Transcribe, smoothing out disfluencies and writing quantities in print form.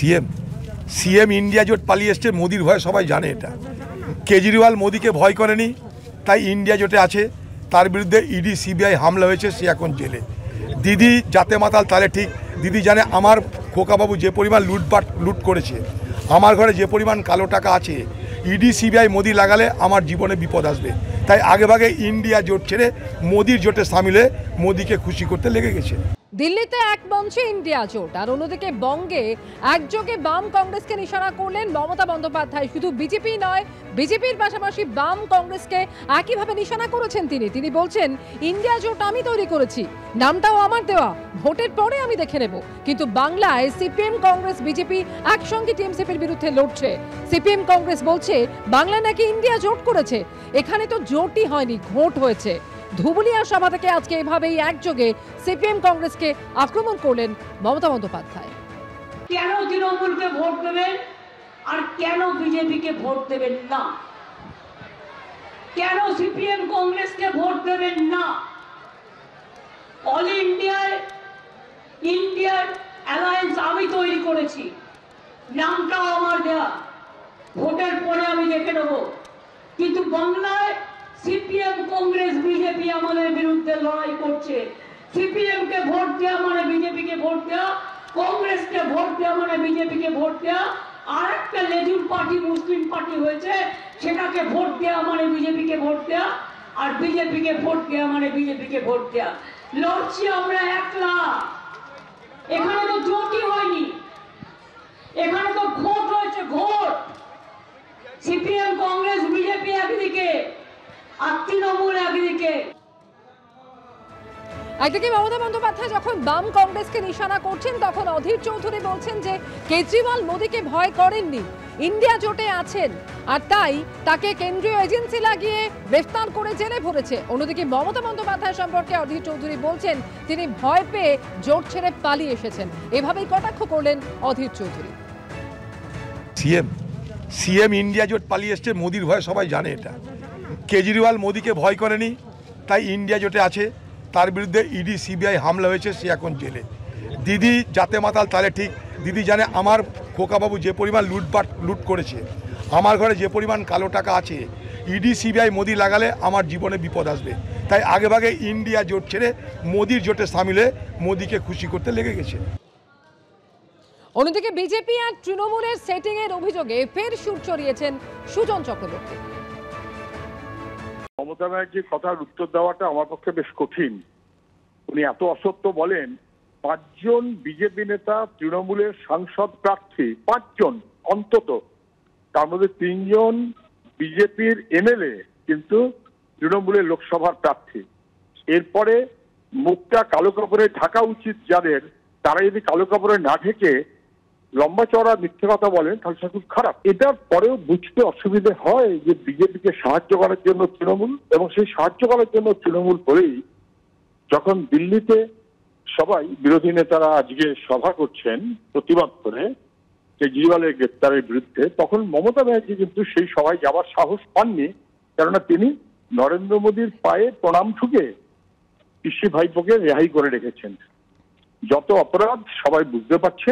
CM CM India জোট পালিয়ে এসছে, মোদির ভয় সবাই জানে। এটা কেজরিওয়াল মোদিকে ভয় করেনি, তাই ইন্ডিয়া জোটে আছে। তার বিরুদ্ধে ইডি সিবিআই হামলা হয়েছে, সে এখন জেলে। দিদি যাতে মাতাল তাহলে ঠিক। দিদি জানে আমার খোকাবাবু যে পরিমাণ লুট করেছে, আমার ঘরে যে পরিমাণ কালো টাকা আছে, ইডি সিবিআই মোদি লাগালে আমার জীবনে বিপদ আসবে। তাই আগেভাগে ইন্ডিয়া জোট ছেড়ে মোদির জোটে সামিল হয়ে মোদিকে খুশি করতে লেগে গেছে। দিল্লিতে এক মঞ্চে ইন্ডিয়া জোট, আর অন্যদিকে বঙ্গে একযোগে বাম কংগ্রেসকে নিশানা করলেন মমতা বন্দ্যোপাধ্যায়। শুধু বিজেপি নয়, বিজেপির পাশাপাশি বাম কংগ্রেসকে একইভাবে নিশানা করেছেন তিনি বলছেন, ইন্ডিয়া জোট আমি তৈরি করেছি, নামটাও আমার দেওয়া, ভোটের পরে আমি দেখে নেব। কিন্তু বাংলায় সিপিএম কংগ্রেস বিজেপি একসঙ্গে টিএমসিপির বিরুদ্ধে লড়ছে। সিপিএম কংগ্রেস বলছে বাংলা নাকি ইন্ডিয়া জোট করেছে। এখানে তো জোটই হয়নি, ঘোট হয়েছে। ধুবুলিয়া সভা থেকে আজকে এভাবেই একযোগে সিপিএম কংগ্রেসকে আক্রমণ করলেন মমতা বন্দ্যোপাধ্যায়। কেন তৃণমূলকে ভোট দেবেন আর কেন বিজেপিকে ভোট দেবেন না? কেন সিপিএম কংগ্রেসকে ভোট দেবেন না? অল ইন্ডিয়ার অ্যালায়েন্স আমি তৈরি করেছি, নামটাও আমার দেয়া, ভোটের পরে আমি দেখে নেব। কিন্তু বাংলায় সিপিএম কংগ্রেস বিজেপি আমাদের বিরুদ্ধে লড়াই করছে। সিপিএম কে ভোট দেওয়া মানে বিজেপিকে ভোট দেওয়া, কংগ্রেসকে ভোট দেওয়া মানে বিজেপিকে ভোট দেওয়া। আর একটা লেজুর পার্টি মুসলিম পার্টি হয়েছে, সেটাকে ভোট দেওয়া মানে বিজেপিকে ভোট দেওয়া, আর বিজেপিকে ভোট দেওয়া মানে বিজেপিকে ভোট দেওয়া। লড়ছি আমরা একলা। এখানে তো জোটই হয়নি, এখানে তো ভোট হয়েছে, ভোট। সিপিএম কংগ্রেস বিজেপি একদিকে আর তৃণমূল একদিকে। একদিকে মমতা বন্দ্যোপাধ্যায় যখন বাম কংগ্রেসকে নিশানা করছেন, তখন অধীর চৌধুরী বলছেন যে কেজরিওয়াল মোদিকে ভয় করেননি, ইন্ডিয়া জোটে আছেন, আর তাই তাকে কেন্দ্রীয় এজেন্সি লাগিয়ে গ্রেফতার করে জেলে ভরেছে। অন্যদিকে মমতা বন্দ্যোপাধ্যায় সম্পর্কে অধীর চৌধুরী বলছেন তিনি ভয় পেয়ে জোট ছেড়ে পালিয়ে এসেছেন। এভাবেই কটাক্ষ করলেন অধীর চৌধুরী। সিএম ইন্ডিয়া জোট পালিয়ে এসছে, মোদির ভয় সবাই জানে। এটা কেজরিওয়াল মোদিকে ভয় করেনি, তাই ইন্ডিয়া জোটে আছে। তার বিরুদ্ধে ইডি সিবিআই হামলা হয়েছে, সে এখন জেলে। দিদি যাতে মাতাল তাহলে ঠিক। দিদি জানে আমার খোকাবাবু যে পরিমাণ লুট করেছে, আমার ঘরে যে পরিমাণ কালো টাকা আছে, ইডি সিবিআই মোদি লাগালে আমার জীবনে বিপদ আসবে। তাই আগেভাগে ইন্ডিয়া জোট ছেড়ে মোদির জোটে সামিল হয়ে মোদিকে খুশি করতে লেগে গেছে। অন্যদিকে বিজেপি আর তৃণমূলের সেটিং এর অভিযোগে ফের সুর চড়িয়েছেন সুজন চক্রবর্তী। মমতা ব্যানার্জির কথার উত্তর দেওয়াটা আমার পক্ষে বেশ কঠিন। উনি এত অসত্য বলেন। 5 জন বিজেপি নেতা তৃণমূলের সাংসদ প্রার্থী, 5 জন অন্তত, তার মধ্যে 3 জন বিজেপির এমএলএ কিন্তু তৃণমূলের লোকসভার প্রার্থী। এরপরে মুখটা কালো কাপড়ে ঢাকা উচিত যাদের, তারা যদি কালো কাপড়ে না ঢেকে লম্বা চওড়া মিথ্যে কথা বলেন, তাহলে সেটা খুব খারাপ। এটার পরেও বুঝতে অসুবিধে হয় যে বিজেপিকে সাহায্য করার জন্য তৃণমূল, এবং সেই সাহায্য করার জন্য তৃণমূল করেই যখন দিল্লিতে সবাই বিরোধী নেতারা আজকে সভা করছেন প্রতিবাদ করে কেজরিওয়ালের গ্রেপ্তারের বিরুদ্ধে, তখন মমতা ব্যানার্জি কিন্তু সেই সভায় যাওয়ার সাহস পাননি। কেননা তিনি নরেন্দ্র মোদীর পায়ে প্রণাম ঠুকে পিসি ভাইপোকে রেহাই করে রেখেছেন। যত অপরাধ সবাই বুঝতে পারছে।